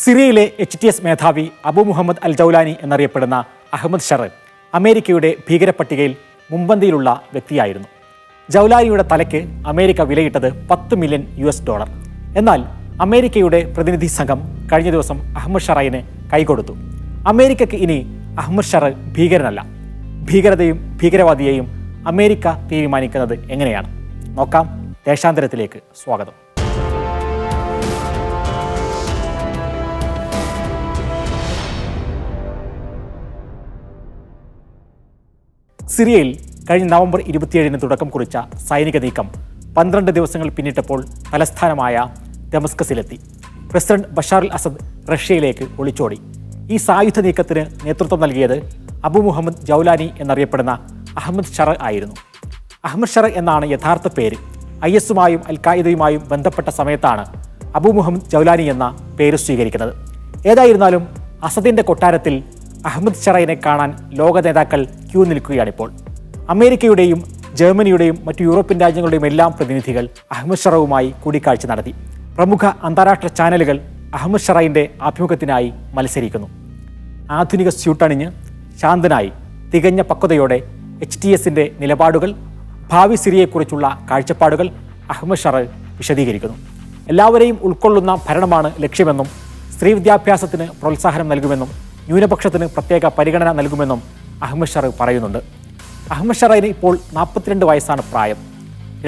സിറിയയിലെ HTS മേധാവി അബു മുഹമ്മദ് അൽ ജൗലാനി എന്നറിയപ്പെടുന്ന അഹമ്മദ് ഷർ അമേരിക്കയുടെ ഭീകരപ്പട്ടികയിൽ മുൻപന്തിയിലുള്ള വ്യക്തിയായിരുന്നു. ജൗലാനിയുടെ തലയ്ക്ക് അമേരിക്ക വിലയിട്ടത് $10 മില്യൺ. എന്നാൽ അമേരിക്കയുടെ പ്രതിനിധി സംഘം കഴിഞ്ഞ ദിവസം അഹമ്മദ് ഷറയിന് കൈകൊടുത്തു. അമേരിക്കയ്ക്ക് ഇനി അഹമ്മദ് ഷർ ഭീകരനല്ല. ഭീകരതയും ഭീകരവാദിയെയും അമേരിക്ക തീരുമാനിക്കുന്നത് എങ്ങനെയാണ് നോക്കാം. ദേശാന്തരത്തിലേക്ക് സ്വാഗതം. സിറിയയിൽ കഴിഞ്ഞ നവംബർ 27-ന് തുടക്കം കുറിച്ച സൈനിക നീക്കം 12 ദിവസങ്ങൾ പിന്നിട്ടപ്പോൾ തലസ്ഥാനമായ ദമസ്കസിലെത്തി. പ്രസിഡന്റ് ബഷാർ അൽ അസദ് റഷ്യയിലേക്ക് ഒളിച്ചോടി. ഈ സായുധ നീക്കത്തിന് നേതൃത്വം നൽകിയത് അബു മുഹമ്മദ് ജൗലാനി എന്നറിയപ്പെടുന്ന അഹമ്മദ് ഷർ ആയിരുന്നു. അഹമ്മദ് ഷർ എന്നാണ് യഥാർത്ഥ പേര്. IS-ഉമായും അൽ-ഖായിദയുമായും ബന്ധപ്പെട്ട സമയത്താണ് അബു മുഹമ്മദ് ജൗലാനി എന്ന പേര് സ്വീകരിക്കുന്നത്. ഏതായിരുന്നാലും അസദിന്റെ കൊട്ടാരത്തിൽ അഹമ്മദ് ഷറയിനെ കാണാൻ ലോക നേതാക്കൾ ക്യൂ നിൽക്കുകയാണിപ്പോൾ. അമേരിക്കയുടെയും ജർമ്മനിയുടെയും മറ്റു യൂറോപ്യൻ രാജ്യങ്ങളുടെയും എല്ലാം പ്രതിനിധികൾ അഹമ്മദ് ഷറവുമായി കൂടിക്കാഴ്ച നടത്തി. പ്രമുഖ അന്താരാഷ്ട്ര ചാനലുകൾ അഹമ്മദ് ഷറയിൻ്റെ ആഭിമുഖ്യത്തിനായി മത്സരിക്കുന്നു. ആധുനിക സ്യൂട്ടണിഞ്ഞ് ശാന്തനായി തികഞ്ഞ പക്വതയോടെ HTSന്റെ നിലപാടുകൾ, ഭാവി സിറിയയെക്കുറിച്ചുള്ള കാഴ്ചപ്പാടുകൾ അഹമ്മദ് ഷർ വിശദീകരിക്കുന്നു. എല്ലാവരെയും ഉൾക്കൊള്ളുന്ന ഭരണമാണ് ലക്ഷ്യമെന്നും സ്ത്രീ വിദ്യാഭ്യാസത്തിന് പ്രോത്സാഹനം നൽകുമെന്നും ന്യൂനപക്ഷത്തിന് പ്രത്യേക പരിഗണന നൽകുമെന്നും അഹമ്മദ് ഷർ പറയുന്നുണ്ട്. അഹമ്മദ് ഷറയിന് ഇപ്പോൾ 42 വയസ്സാണ് പ്രായം.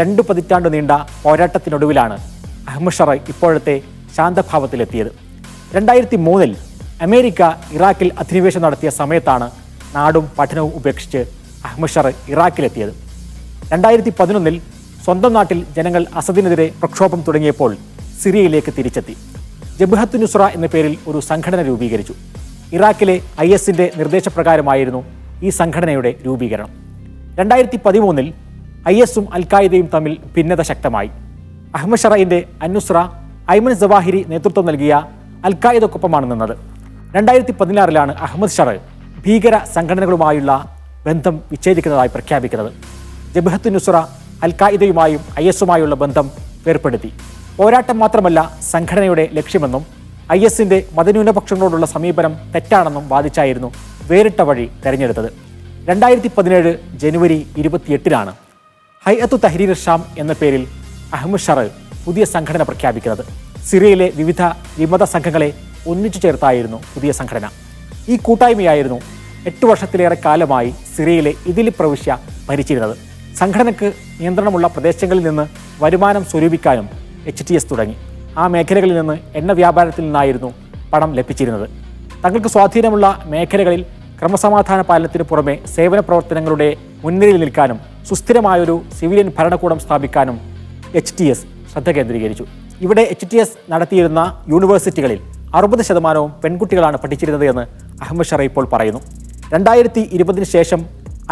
2 പതിറ്റാണ്ട് നീണ്ട പോരാട്ടത്തിനൊടുവിലാണ് അഹമ്മദ് ഷർ ഇപ്പോഴത്തെ ശാന്തഭാവത്തിലെത്തിയത്. 2003-ൽ അമേരിക്ക ഇറാഖിൽ അധിനിവേശം നടത്തിയ സമയത്താണ് നാടും പഠനവും ഉപേക്ഷിച്ച് അഹമ്മദ് ഷർ ഇറാഖിലെത്തിയത്. 2011-ൽ സ്വന്തം നാട്ടിൽ ജനങ്ങൾ അസദിനെതിരെ പ്രക്ഷോഭം തുടങ്ങിയപ്പോൾ സിറിയയിലേക്ക് തിരിച്ചെത്തി. ജബ്ഹത്ത് നുസ്ര എന്ന പേരിൽ ഒരു സംഘടന രൂപീകരിച്ചു. ഇറാഖിലെ IS-ന്റെ നിർദ്ദേശപ്രകാരമായിരുന്നു ഈ സംഘടനയുടെ രൂപീകരണം. 2013-ൽ IS-ഉം അൽ-ഖായിദയും തമ്മിൽ ഭിന്നത ശക്തമായി. അഹമ്മദ് ഷറയിൻ്റെ അന്നുസ്ര ഐമൻ സവാഹിരി നേതൃത്വം നൽകിയ അൽ-ഖായിദക്കൊപ്പമാണ് നിന്നത്. 2016-ലാണ് അഹമ്മദ് ഷർ ഭീകര സംഘടനകളുമായുള്ള ബന്ധം വിച്ഛേദിക്കുന്നതായി പ്രഖ്യാപിക്കുന്നത്. ജബ്ഹത്ത് നുസ്ര അൽ-ഖായിദയുമായും IS-ഉമായുള്ള ബന്ധം വേർപ്പെടുത്തി. പോരാട്ടം മാത്രമല്ല സംഘടനയുടെ ലക്ഷ്യമെന്നും IS-ന്റെ മതന്യൂനപക്ഷങ്ങളോടുള്ള സമീപനം തെറ്റാണെന്നും വാദിച്ചായിരുന്നു വേറിട്ട വഴി തെരഞ്ഞെടുത്തത്. 2017 ജനുവരി 28-നാണ് ഹൈഅത്തു തഹ്രീർ ഷാം എന്ന പേരിൽ അഹമ്മദ് ഷർ പുതിയ സംഘടന പ്രഖ്യാപിക്കുന്നത്. സിറിയയിലെ വിവിധ വിമത സംഘങ്ങളെ ഒന്നിച്ചു ചേർത്തായിരുന്നു പുതിയ സംഘടന. ഈ കൂട്ടായ്മയായിരുന്നു 8 വർഷത്തിലേറെ കാലമായി സിറിയയിലെ ഇദ്ലിബ് പ്രവിശ്യ ഭരിച്ചിരുന്നത്. സംഘടനയ്ക്ക് നിയന്ത്രണമുള്ള പ്രദേശങ്ങളിൽ നിന്ന് വരുമാനം സ്വരൂപിക്കാനും HTS തുടങ്ങി. ആ മേഖലകളിൽ നിന്ന് എണ്ണ വ്യാപാരത്തിൽ നിന്നായിരുന്നു പണം ലഭിച്ചിരുന്നത്. തങ്ങൾക്ക് സ്വാധീനമുള്ള മേഖലകളിൽ ക്രമസമാധാന പാലനത്തിന് പുറമെ സേവന പ്രവർത്തനങ്ങളുടെ മുൻനിരയിൽ നിൽക്കാനും സുസ്ഥിരമായൊരു സിവിലിയൻ ഭരണകൂടം സ്ഥാപിക്കാനും HTS ശ്രദ്ധ കേന്ദ്രീകരിച്ചു. ഇവിടെ HTS നടത്തിയിരുന്ന യൂണിവേഴ്സിറ്റികളിൽ 60% പെൺകുട്ടികളാണ് പഠിച്ചിരുന്നത് എന്ന് അഹമ്മദ് ഷർ ഇപ്പോൾ പറയുന്നു. 2020-ന് ശേഷം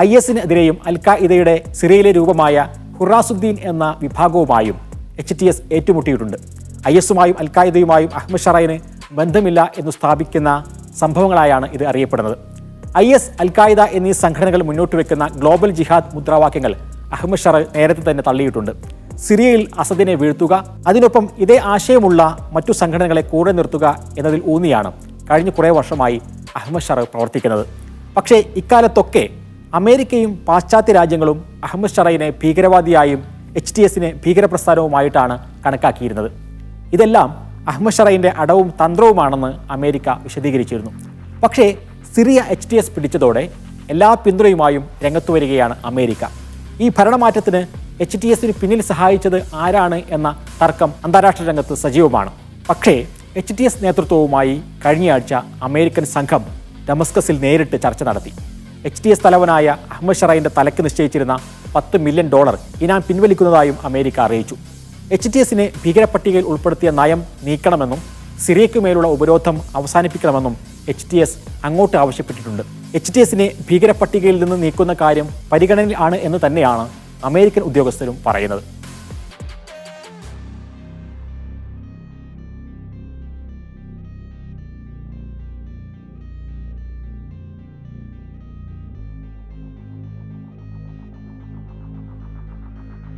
IS-നെതിരെയും അൽ-ഖായിദയുടെ സിറിയയിലെ രൂപമായ ഹുറാസുദ്ദീൻ എന്ന വിഭാഗവുമായും HTS ഏറ്റുമുട്ടിയിട്ടുണ്ട്. IS-ഉമായും അൽ-ഖായിദയുമായും അഹമ്മദ് ഷറയിന് ബന്ധമില്ല എന്ന് സ്ഥാപിക്കുന്ന സംഭവങ്ങളായാണ് ഇത് അറിയപ്പെടുന്നത്. IS, അൽ-ഖായിദ എന്നീ സംഘടനകൾ മുന്നോട്ട് വെക്കുന്ന ഗ്ലോബൽ ജിഹാദ് മുദ്രാവാക്യങ്ങൾ അഹമ്മദ് ഷർ നേരത്തെ തന്നെ തള്ളിയിട്ടുണ്ട്. സിറിയയിൽ അസദിനെ വീഴ്ത്തുക, അതിനൊപ്പം ഇതേ ആശയമുള്ള മറ്റു സംഘടനകളെ കൂടെ നിർത്തുക എന്നതിൽ ഊന്നിയാണ് കഴിഞ്ഞ കുറേ വർഷമായി അഹമ്മദ് ഷർ പ്രവർത്തിക്കുന്നത്. പക്ഷേ ഇക്കാലത്തൊക്കെ അമേരിക്കയും പാശ്ചാത്യ രാജ്യങ്ങളും അഹമ്മദ് ഷറയിനെ ഭീകരവാദിയായും HTS-നെ ഭീകരപ്രസ്ഥാനവുമായിട്ടാണ് കണക്കാക്കിയിരുന്നത്. ഇതെല്ലാം അഹമ്മദ് ഷറയിൻ്റെ അടവും തന്ത്രവുമാണെന്ന് അമേരിക്ക വിശദീകരിച്ചിരുന്നു. പക്ഷേ സിറിയ HTS പിടിച്ചതോടെ എല്ലാ പിന്തുണയുമായും രംഗത്തു വരികയാണ് അമേരിക്ക. ഈ ഭരണമാറ്റത്തിന് HTS-ന് പിന്നിൽ സഹായിച്ചത് ആരാണ് എന്ന തർക്കം അന്താരാഷ്ട്ര രംഗത്ത് സജീവമാണ്. പക്ഷേ HTS നേതൃത്വവുമായി കഴിഞ്ഞയാഴ്ച അമേരിക്കൻ സംഘം ഡമസ്കസിൽ നേരിട്ട് ചർച്ച നടത്തി. HTS തലവനായ അഹമ്മദ് ഷറയിൻ്റെ തലയ്ക്ക് നിശ്ചയിച്ചിരുന്ന $10 മില്യൺ ഇനാം പിൻവലിക്കുന്നതായും അമേരിക്ക അറിയിച്ചു. HTS-നെ ഭീകരപ്പട്ടികയിൽ ഉൾപ്പെടുത്തിയ നയം നീക്കണമെന്നും സിറിയയ്ക്കുമേലുള്ള ഉപരോധം അവസാനിപ്പിക്കണമെന്നും HTS അങ്ങോട്ട് ആവശ്യപ്പെട്ടിട്ടുണ്ട്. HTS-നെ ഭീകരപ്പട്ടികയിൽ നിന്ന് നീക്കുന്ന കാര്യം പരിഗണനയിൽ ആണ് എന്ന് തന്നെയാണ് അമേരിക്കൻ ഉദ്യോഗസ്ഥരും പറയുന്നത്.